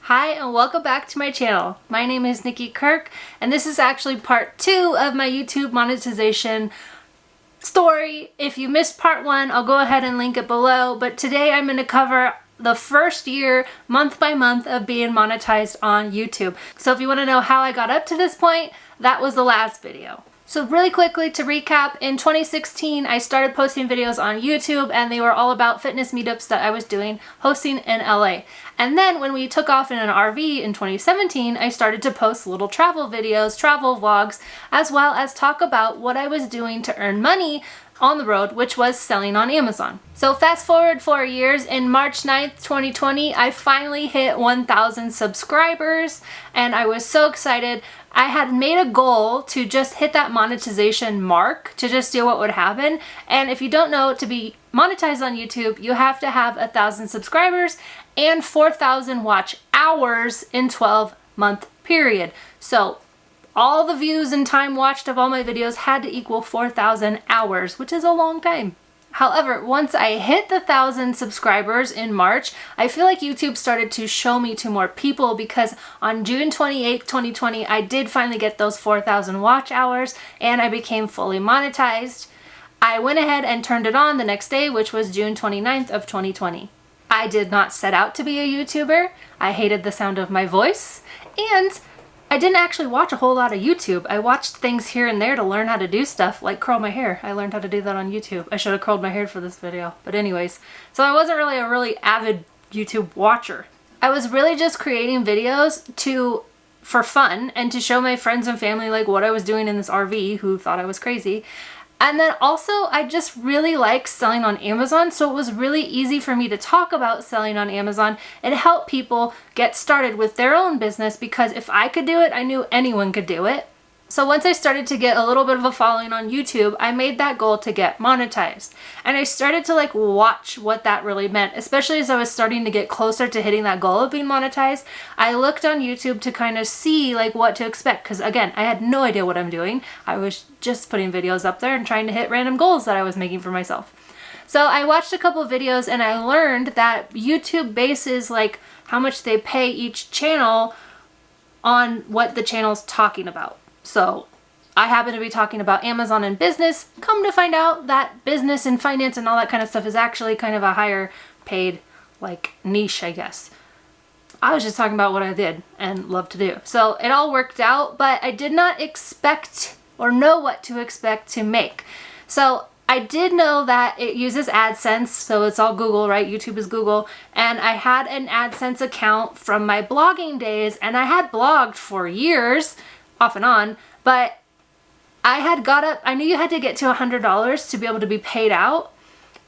Hi and welcome back to my channel. My name is Nikki Kirk and this is actually part 2 of my YouTube monetization story. If you missed part 1, I'll go ahead and link it below, but today I'm going to cover the first year, month by month, of being monetized on YouTube. So if you want to know how I got up to this point, that was the last video. So really quickly to recap, in 2016 I started posting videos on YouTube and they were all about fitness meetups that I was doing, hosting in LA. And then when we took off in an RV in 2017, I started to post little travel videos, travel vlogs, as well as talk about what I was doing to earn money on the road, which was selling on Amazon. So fast forward 4 years, in March 9th, 2020, I finally hit 1,000 subscribers and I was so excited. I had made a goal to just hit that monetization mark to just see what would happen. And if you don't know, to be monetized on YouTube, you have to have 1,000 subscribers and 4,000 watch hours in 12-month period. So all the views and time watched of all my videos had to equal 4,000 hours, which is a long time. However, once I hit the 1,000 subscribers in March, I feel like YouTube started to show me to more people because on June 28th, 2020, I did finally get those 4,000 watch hours and I became fully monetized. I went ahead and turned it on the next day, which was June 29th of 2020. I did not set out to be a YouTuber. I hated the sound of my voice and I didn't actually watch a whole lot of YouTube. I watched things here and there to learn how to do stuff, like curl my hair. I learned how to do that on YouTube. I should have curled my hair for this video. But anyways, so I wasn't really a really avid YouTube watcher. I was really just creating videos for fun and to show my friends and family like what I was doing in this RV who thought I was crazy. And then also, I just really like selling on Amazon, so it was really easy for me to talk about selling on Amazon and help people get started with their own business because if I could do it, I knew anyone could do it. So once I started to get a little bit of a following on YouTube, I made that goal to get monetized. And I started to watch what that really meant, especially as I was starting to get closer to hitting that goal of being monetized. I looked on YouTube to kind of see what to expect because again, I had no idea what I'm doing. I was just putting videos up there and trying to hit random goals that I was making for myself. So I watched a couple of videos and I learned that YouTube bases how much they pay each channel on what the channel's talking about. So I happen to be talking about Amazon and business. Come to find out that business and finance and all that kind of stuff is actually kind of a higher paid niche, I guess. I was just talking about what I did and love to do. So it all worked out, but I did not expect or know what to expect to make. So I did know that it uses AdSense, so it's all Google, right? YouTube is Google. And I had an AdSense account from my blogging days and I had blogged for years off and on, but I knew you had to get to $100 to be able to be paid out.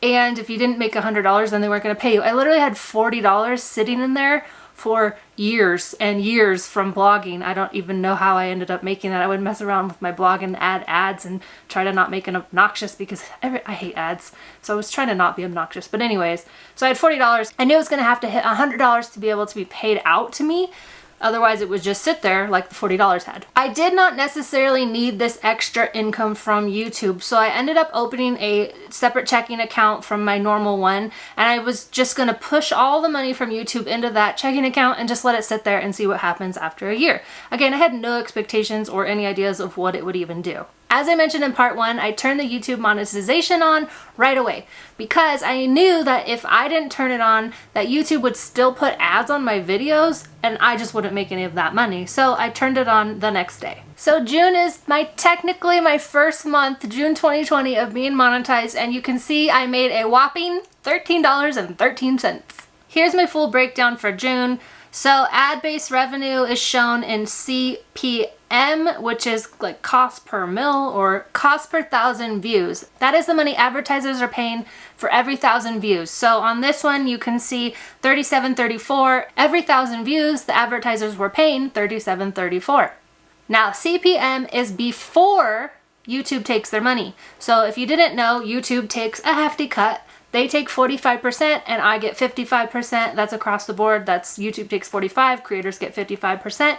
And if you didn't make $100, then they weren't going to pay you. I literally had $40 sitting in there for years and years from blogging. I don't even know how I ended up making that. I would mess around with my blog and add ads and try to not make it obnoxious because I hate ads. So I was trying to not be obnoxious. But anyways, so I had $40. I knew I was going to have to hit $100 to be able to be paid out to me. Otherwise, it would just sit there like the $40 had. I did not necessarily need this extra income from YouTube, so I ended up opening a separate checking account from my normal one, and I was just gonna push all the money from YouTube into that checking account and just let it sit there and see what happens after a year. Again, I had no expectations or any ideas of what it would even do. As I mentioned in part 1, I turned the YouTube monetization on right away because I knew that if I didn't turn it on, that YouTube would still put ads on my videos and I just wouldn't make any of that money. So I turned it on the next day. So June is technically my first month, June 2020, of being monetized, and you can see I made a whopping $13.13. Here's my full breakdown for June. So ad-based revenue is shown in CPM, which is cost per mil or cost per 1,000 views. That is the money advertisers are paying for every 1,000 views. So on this one, you can see $37.34. Every 1,000 views, the advertisers were paying $37.34. Now CPM is before YouTube takes their money. So if you didn't know, YouTube takes a hefty cut. They take 45% and I get 55%. That's across the board. That's YouTube takes 45, creators get 55%.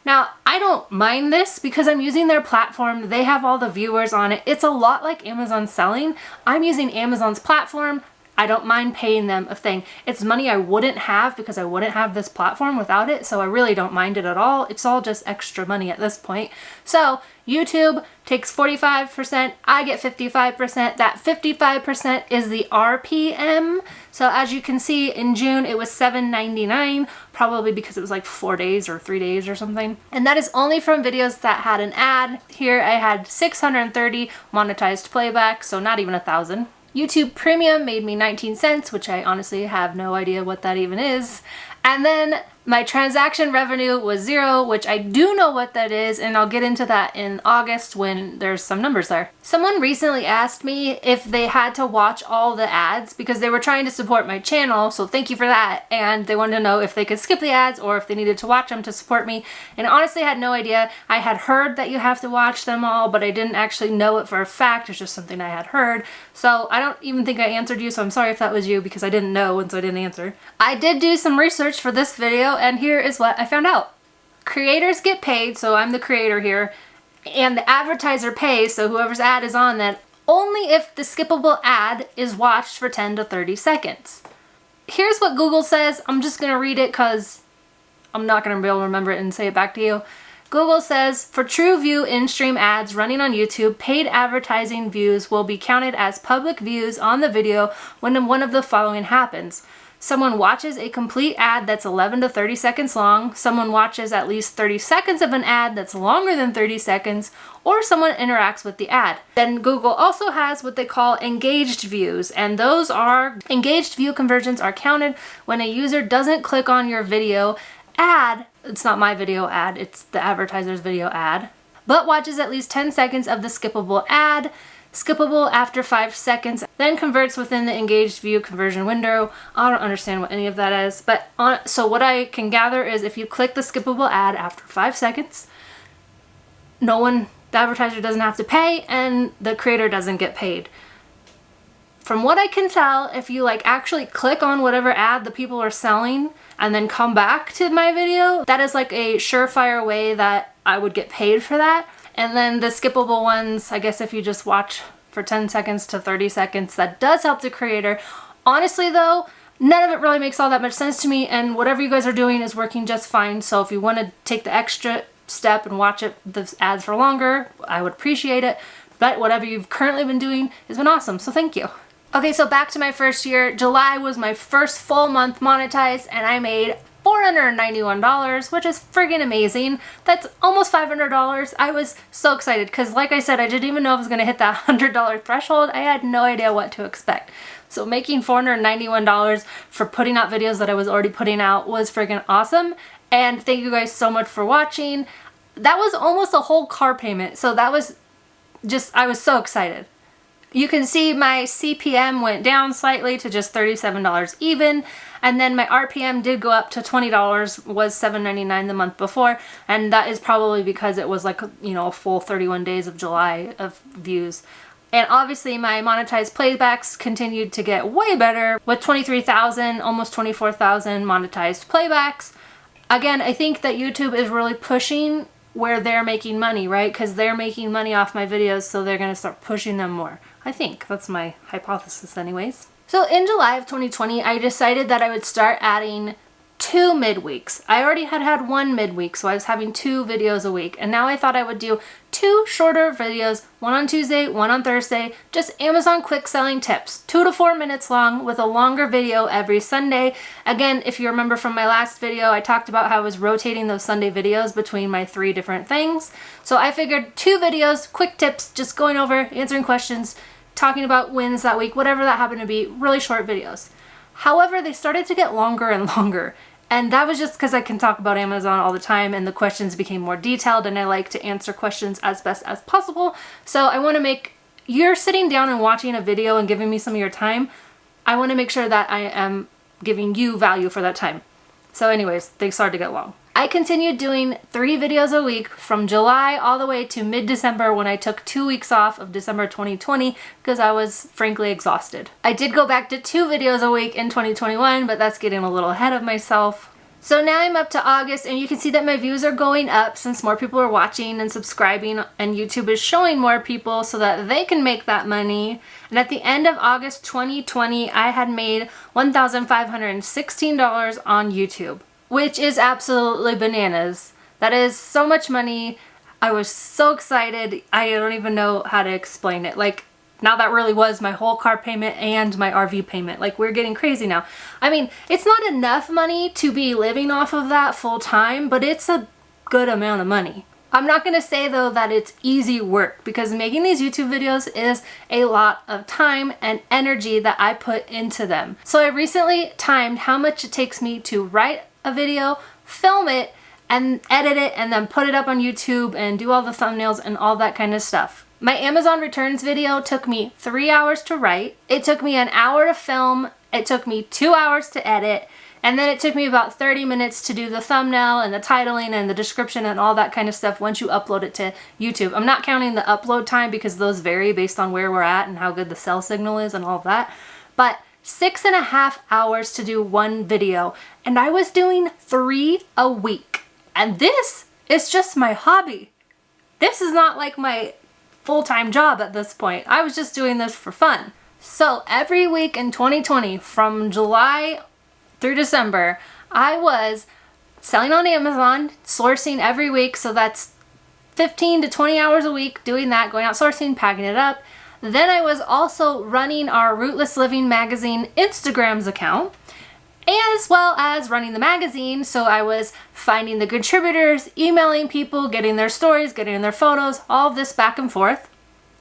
Now, I don't mind this because I'm using their platform. They have all the viewers on it. It's a lot like Amazon selling. I'm using Amazon's platform. I don't mind paying them a thing. It's money I wouldn't have because I wouldn't have this platform without it, so I really don't mind it at all. It's all just extra money at this point. So YouTube takes 45%, I get 55%. That 55% is the RPM. So as you can see, in June it was $7.99, probably because it was like 4 days or 3 days or something. And that is only from videos that had an ad. Here I had 630 monetized playback, so not even 1,000. YouTube Premium made me 19 cents, which I honestly have no idea what that even is. And then my transaction revenue was 0, which I do know what that is, and I'll get into that in August when there's some numbers there. Someone recently asked me if they had to watch all the ads because they were trying to support my channel, so thank you for that. And they wanted to know if they could skip the ads or if they needed to watch them to support me. And honestly, I had no idea. I had heard that you have to watch them all, but I didn't actually know it for a fact. It's just something I had heard. So I don't even think I answered you, so I'm sorry if that was you because I didn't know and so I didn't answer. I did do some research for this video, and here is what I found out. Creators get paid, so I'm the creator here, and the advertiser pays, so whoever's ad is on that, only if the skippable ad is watched for 10 to 30 seconds. Here's what Google says. I'm just gonna read it because I'm not gonna be able to remember it and say it back to you. Google says, for true view in-stream ads running on YouTube, paid advertising views will be counted as public views on the video when one of the following happens. Someone watches a complete ad that's 11 to 30 seconds long, someone watches at least 30 seconds of an ad that's longer than 30 seconds, or someone interacts with the ad. Then Google also has what they call engaged views, and those are engaged view conversions are counted when a user doesn't click on your video ad, it's not my video ad, it's the advertiser's video ad, but watches at least 10 seconds of the skippable ad, skippable after 5 seconds, then converts within the engaged view conversion window. I don't understand what any of that is, but so what I can gather is if you click the skippable ad after 5 seconds, the advertiser doesn't have to pay and the creator doesn't get paid. From what I can tell, if you actually click on whatever ad the people are selling and then come back to my video, that is like a surefire way that I would get paid for that. And then the skippable ones, I guess if you just watch for 10 seconds to 30 seconds, that does help the creator. Honestly though, none of it really makes all that much sense to me, and whatever you guys are doing is working just fine. So if you want to take the extra step and watch the ads for longer, I would appreciate it. But whatever you've currently been doing has been awesome, so thank you. Okay, so back to my first year. July was my first full month monetized, and I made $491, which is friggin' amazing. That's almost $500. I was so excited because, like I said, I didn't even know I was going to hit that $100 threshold. I had no idea what to expect. So making $491 for putting out videos that I was already putting out was friggin' awesome. And thank you guys so much for watching. That was almost a whole car payment. So that was just, I was so excited. You can see my CPM went down slightly to just $37 even, and then my RPM did go up to $20, was $7.99 the month before, and that is probably because it was a full 31 days of July of views. And obviously my monetized playbacks continued to get way better with 23,000, almost 24,000 monetized playbacks. Again, I think that YouTube is really pushing where they're making money, right? Because they're making money off my videos, so they're going to start pushing them more. I think that's my hypothesis anyways. So in July of 2020, I decided that I would start adding 2 midweeks. I already had 1 midweek, so I was having 2 videos a week. And now I thought I would do 2 shorter videos, one on Tuesday, one on Thursday, just Amazon quick selling tips, 2 to 4 minutes long with a longer video every Sunday. Again, if you remember from my last video, I talked about how I was rotating those Sunday videos between my 3 different things. So I figured 2 videos, quick tips, just going over, answering questions, talking about wins that week, whatever that happened to be, really short videos. However, they started to get longer and longer, and that was just because I can talk about Amazon all the time and the questions became more detailed, and I like to answer questions as best as possible. So I want to you're sitting down and watching a video and giving me some of your time, I want to make sure that I am giving you value for that time. So anyways, they started to get long. I continued doing 3 videos a week from July all the way to mid-December when I took 2 weeks off of December 2020 because I was frankly exhausted. I did go back to 2 videos a week in 2021, but that's getting a little ahead of myself. So now I'm up to August, and you can see that my views are going up since more people are watching and subscribing, and YouTube is showing more people so that they can make that money. And at the end of August 2020, I had made $1,516 on YouTube, which is absolutely bananas. That is so much money. I was so excited. I don't even know how to explain it. Like, now that really was my whole car payment and my RV payment. Like, we're getting crazy now. I mean, it's not enough money to be living off of that full time, but it's a good amount of money. I'm not going to say though that it's easy work, because making these YouTube videos is a lot of time and energy that I put into them. So I recently timed how much it takes me to write a video, film it, and edit it, and then put it up on YouTube and do all the thumbnails and all that kind of stuff. My Amazon returns video took me 3 hours to write. It took me an hour to film. It took me 2 hours to edit. And then it took me about 30 minutes to do the thumbnail and the titling and the description and all that kind of stuff once you upload it to YouTube. I'm not counting the upload time because those vary based on where we're at and how good the cell signal is and all of that. But 6.5 hours to do one video. And I was doing 3 a week. And this is just my hobby. This is not like my full-time job at this point. I was just doing this for fun. So every week in 2020, from July through December, I was selling on Amazon, sourcing every week. So that's 15 to 20 hours a week doing that, going out sourcing, packing it up. Then I was also running our Rootless Living magazine Instagram's account, as well as running the magazine. So I was finding the contributors, emailing people, getting their stories, getting their photos, all of this back and forth,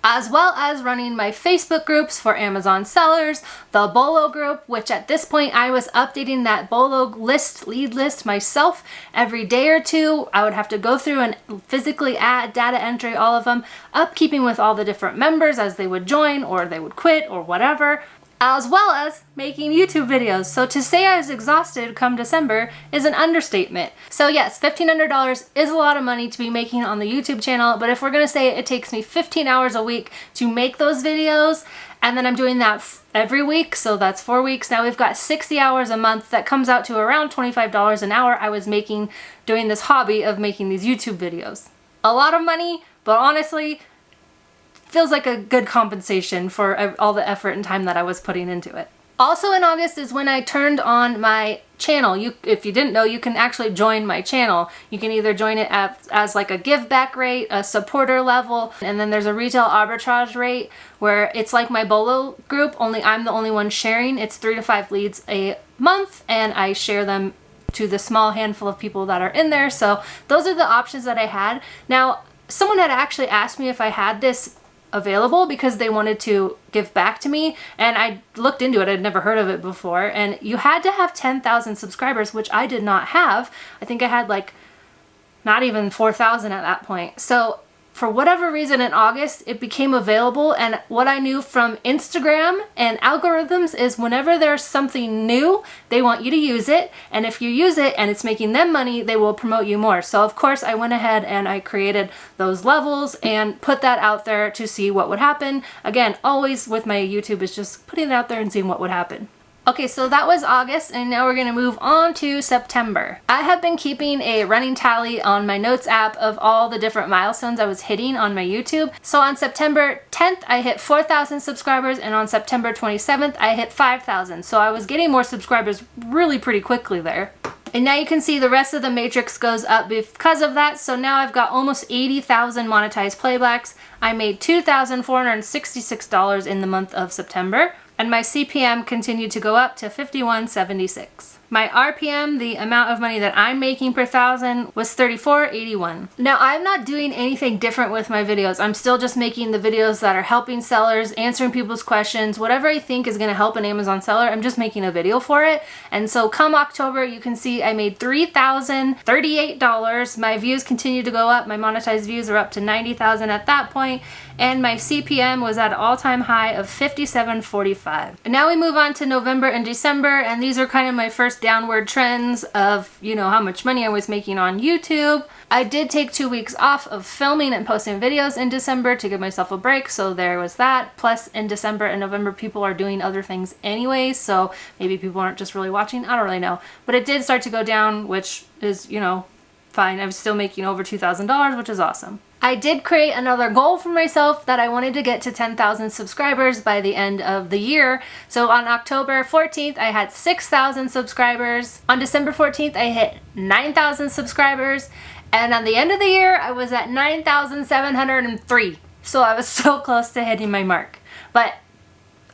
as well as running my Facebook groups for Amazon sellers, the Bolo group, which at this point I was updating that Bolo list, lead list myself every day or two. I would have to go through and physically add data entry, all of them, upkeeping with all the different members as they would join or they would quit or whatever, as well as making YouTube videos. So to say I was exhausted come December is an understatement. So yes, $1,500 is a lot of money to be making on the YouTube channel, but if we're gonna say it takes me 15 hours a week to make those videos, and then I'm doing that every week, so that's 4 weeks. Now we've got 60 hours a month. That comes out to around $25 an hour I was making doing this hobby of making these YouTube videos. A lot of money, but honestly, feels like a good compensation for all the effort and time that I was putting into it. Also in August is when I turned on my channel. If you didn't know, you can actually join my channel. You can either join it as like a give back rate, a supporter level, and then there's a retail arbitrage rate where it's like my Bolo group, only I'm the only one sharing. It's 3 to 5 leads a month, and I share them to the small handful of people that are in there. So those are the options that I had. Now, someone had actually asked me if I had this available because they wanted to give back to me, and I looked into it. I'd never heard of it before, and you had to have 10,000 subscribers, which I did not have. I think I had like not even 4,000 at that point. So for whatever reason in August it became available, and what I knew from Instagram and algorithms is whenever there's something new, they want you to use it, and if you use it and it's making them money, they will promote you more. So of course I went ahead and I created those levels and put that out there to see what would happen. Again, always with my YouTube is just putting it out there and seeing what would happen. Okay, so that was August, and now we're going to move on to September. I have been keeping a running tally on my notes app of all the different milestones I was hitting on my YouTube. So on September 10th, I hit 4,000 subscribers, and on September 27th, I hit 5,000. So I was getting more subscribers really pretty quickly there. And now you can see the rest of the matrix goes up because of that. So now I've got almost 80,000 monetized playbacks. I made $2,466 in the month of September. And my CPM continued to go up to $51.76. My RPM, the amount of money that I'm making per thousand, was $34.81. Now, I'm not doing anything different with my videos. I'm still just making the videos that are helping sellers, answering people's questions, whatever I think is going to help an Amazon seller, I'm just making a video for it. And so come October, you can see I made $3,038. My views continue to go up. My monetized views are up to 90,000 at that point. And my CPM was at an all-time high of $57.45. And now we move on to November and December, and these are kind of my first downward trends of, you know, how much money I was making on YouTube. I did take 2 weeks off of filming and posting videos in December to give myself a break, so there was that. Plus in December and November people are doing other things anyway, so maybe people aren't just really watching, I don't really know. But it did start to go down, which is, you know, fine. I'm still making over $2,000, which is awesome. I did create another goal for myself that I wanted to get to 10,000 subscribers by the end of the year. So on October 14th, I had 6,000 subscribers. On December 14th, I hit 9,000 subscribers. And on the end of the year, I was at 9,703. So I was so close to hitting my mark. But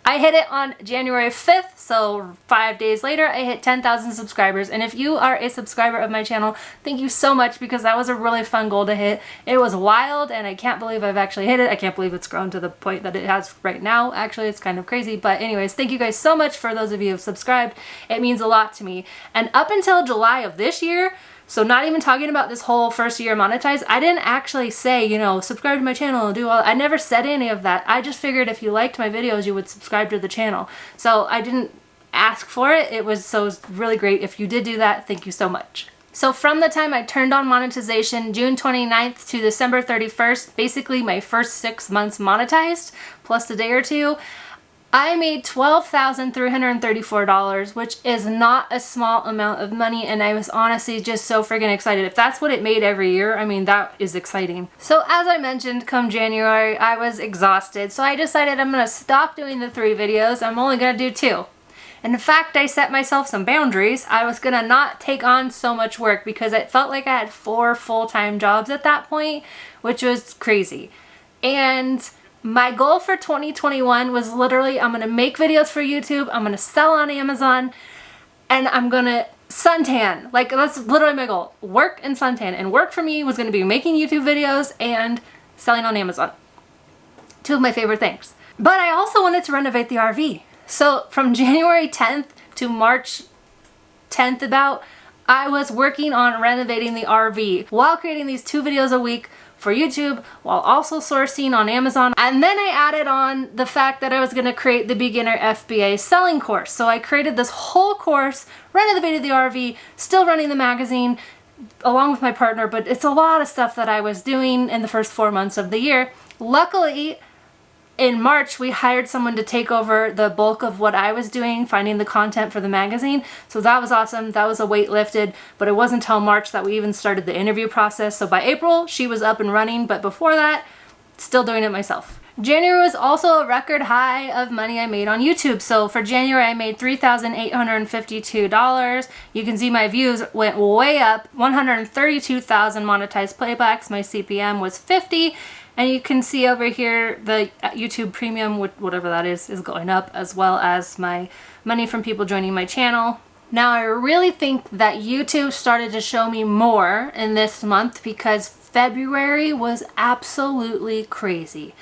I hit it on January 5th, so 5 days later, I hit 10,000 subscribers. And if you are a subscriber of my channel, thank you so much, because that was a really fun goal to hit. It was wild, and I can't believe I've actually hit it. I can't believe it's grown to the point that it has right now. Actually, it's kind of crazy. But anyways, thank you guys so much for those of you who have subscribed. It means a lot to me. And up until July of this year, so not even talking about this whole first year monetized, I didn't actually say, you know, subscribe to my channel and do all, I never said any of that. I just figured if you liked my videos, you would subscribe to the channel. So I didn't ask for it. It was really great. If you did do that, thank you so much. So from the time I turned on monetization, June 29th to December 31st, basically my first 6 months monetized, plus a day or two, I made $12,334, which is not a small amount of money, and I was honestly just so friggin' excited. If that's what it made every year, I mean, that is exciting. So as I mentioned, come January, I was exhausted, so I decided I'm gonna stop doing the 3 videos. I'm only gonna do 2. And in fact, I set myself some boundaries. I was gonna not take on so much work because it felt like I had 4 full-time jobs at that point, which was crazy. And my goal for 2021 was literally, I'm gonna make videos for YouTube, I'm gonna sell on Amazon, and I'm gonna suntan. Like, that's literally my goal. Work and suntan. And work for me was gonna be making YouTube videos and selling on Amazon. 2 of my favorite things. But I also wanted to renovate the RV. So from January 10th to March 10th about, I was working on renovating the RV while creating these 2 videos a week for YouTube, while also sourcing on Amazon. And then I added on the fact that I was gonna create the beginner FBA selling course. So I created this whole course, renovated the RV, still running the magazine along with my partner, but it's a lot of stuff that I was doing in the first 4 months of the year. Luckily, in March, we hired someone to take over the bulk of what I was doing, finding the content for the magazine. So that was awesome. That was a weight lifted, but it wasn't until March that we even started the interview process. So by April, she was up and running, but before that, still doing it myself. January was also a record high of money I made on YouTube. So for January, I made $3,852. You can see my views went way up, 132,000 monetized playbacks. My CPM was 50. And you can see over here the YouTube Premium, whatever that is going up, as well as my money from people joining my channel. Now, I really think that YouTube started to show me more in this month because February was absolutely crazy.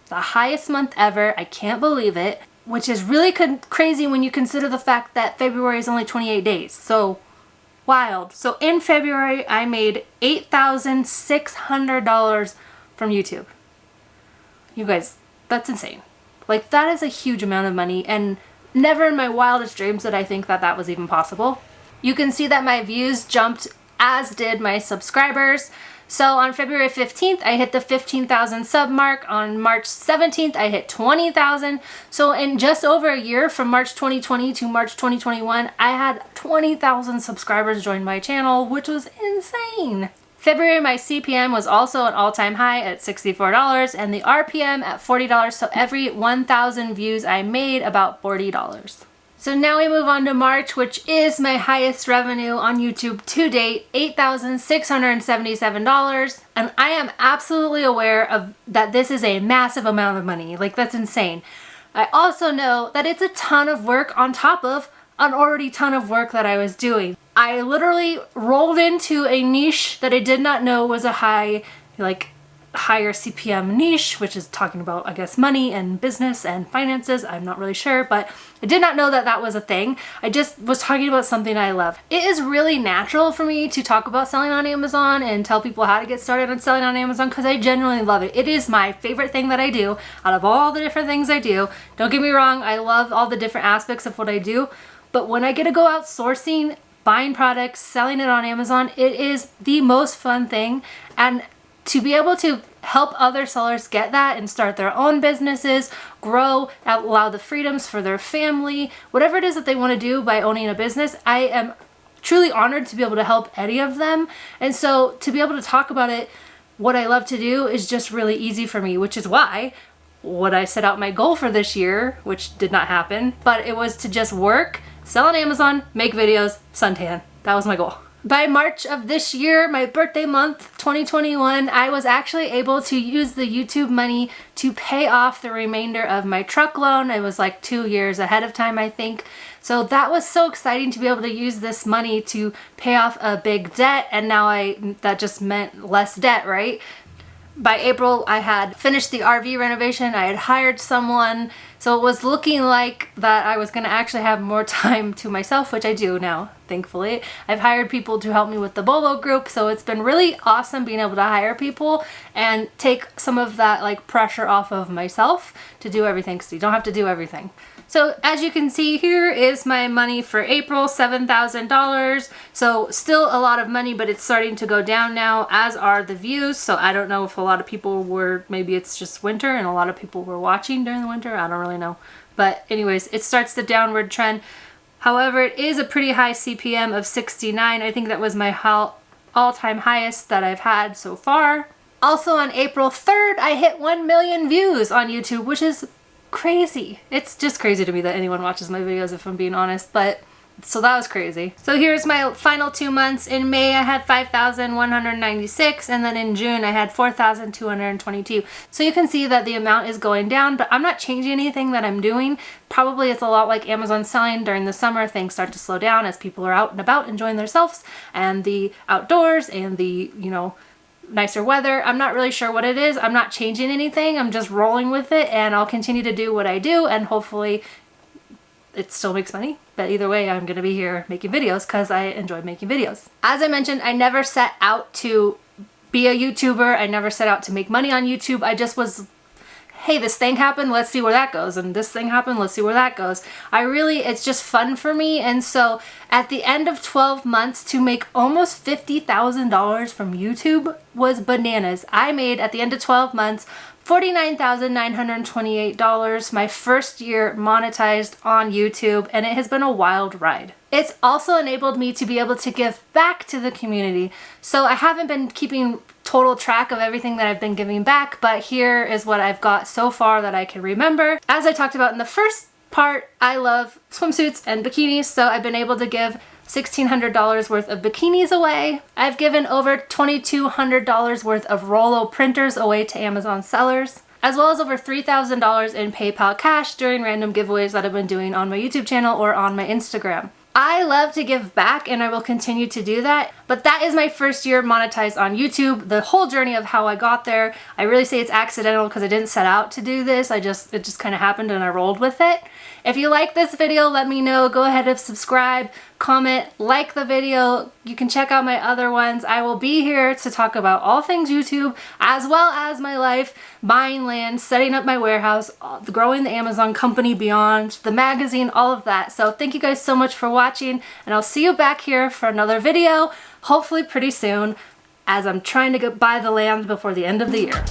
The highest month ever. I can't believe it, which is really crazy when you consider the fact that February is only 28 days. So wild. So in February, I made $8,600 from YouTube. You guys, that's insane. Like, that is a huge amount of money, and never in my wildest dreams did I think that that was even possible. You can see that my views jumped, as did my subscribers. So on February 15th, I hit the 15,000 sub mark. On March 17th, I hit 20,000. So in just over a year, from March 2020 to March 2021, I had 20,000 subscribers join my channel, which was insane. February, my CPM was also an all-time high at $64 and the RPM at $40. So every 1,000 views I made, about $40. So now we move on to March, which is my highest revenue on YouTube to date, $8,677. And I am absolutely aware of that this is a massive amount of money. Like, that's insane. I also know that it's a ton of work on top of an already ton of work that I was doing. I literally rolled into a niche that I did not know was a higher CPM niche, which is talking about, I guess, money and business and finances. I'm not really sure, but I did not know that that was a thing. I just was talking about something I love. It is really natural for me to talk about selling on Amazon and tell people how to get started on selling on Amazon because I genuinely love it. It is my favorite thing that I do out of all the different things I do. Don't get me wrong, I love all the different aspects of what I do. But when I get to go out sourcing buying products, selling it on Amazon. It is the most fun thing, and to be able to help other sellers get that and start their own businesses, grow, allow the freedoms for their family, whatever it is that they want to do by owning a business, I am truly honored to be able to help any of them. And so to be able to talk about it, what I love to do, is just really easy for me, which is why what I set out my goal for this year, which did not happen, but it was to just work, sell on Amazon, make videos, suntan. That was my goal. By March of this year, my birthday month, 2021, I was actually able to use the YouTube money to pay off the remainder of my truck loan. It was like 2 years ahead of time, I think. So that was so exciting to be able to use this money to pay off a big debt, and now that just meant less debt, right? By April, I had finished the RV renovation, I had hired someone, so it was looking like that I was going to actually have more time to myself, which I do now, thankfully. I've hired people to help me with the Bolo group, so it's been really awesome being able to hire people and take some of that like pressure off of myself to do everything, because you don't have to do everything. So as you can see, here is my money for April, $7,000. So still a lot of money, but it's starting to go down now, as are the views. So I don't know if a lot of people were, maybe it's just winter and a lot of people were watching during the winter. I don't really know. But anyways, it starts the downward trend. However, it is a pretty high CPM of 69. I think that was my all-time highest that I've had so far. Also on April 3rd, I hit 1 million views on YouTube, which is crazy. It's just crazy to me that anyone watches my videos, if I'm being honest, but so that was crazy. So here's my final 2 months. In May I had 5,196, and then in June I had 4,222. So you can see that the amount is going down, but I'm not changing anything that I'm doing. Probably it's a lot like Amazon selling during the summer. Things start to slow down as people are out and about enjoying themselves and the outdoors and the, you know, nicer weather. I'm not really sure what it is. I'm not changing anything. I'm just rolling with it, and I'll continue to do what I do, and hopefully it still makes money. But either way, I'm going to be here making videos because I enjoy making videos. As I mentioned, I never set out to be a YouTuber. I never set out to make money on YouTube. I just was, hey, this thing happened, let's see where that goes, and this thing happened, let's see where that goes. It's just fun for me, and so at the end of 12 months, to make almost $50,000 from YouTube was bananas. I made, at the end of 12 months, $49,928, my first year monetized on YouTube, and it has been a wild ride. It's also enabled me to be able to give back to the community. So I haven't been keeping total track of everything that I've been giving back, but here is what I've got so far that I can remember. As I talked about in the first part, I love swimsuits and bikinis, so I've been able to give $1,600 worth of bikinis away. I've given over $2,200 worth of Rollo printers away to Amazon sellers, as well as over $3,000 in PayPal cash during random giveaways that I've been doing on my YouTube channel or on my Instagram. I love to give back, and I will continue to do that, but that is my first year monetized on YouTube. The whole journey of how I got there, I really say it's accidental because I didn't set out to do this. It just kind of happened and I rolled with it. If you like this video, let me know. Go ahead and subscribe, comment, like the video. You can check out my other ones. I will be here to talk about all things YouTube, as well as my life, buying land, setting up my warehouse, growing the Amazon company beyond, the magazine, all of that. So thank you guys so much for watching, and I'll see you back here for another video, hopefully pretty soon, as I'm trying to buy the land before the end of the year.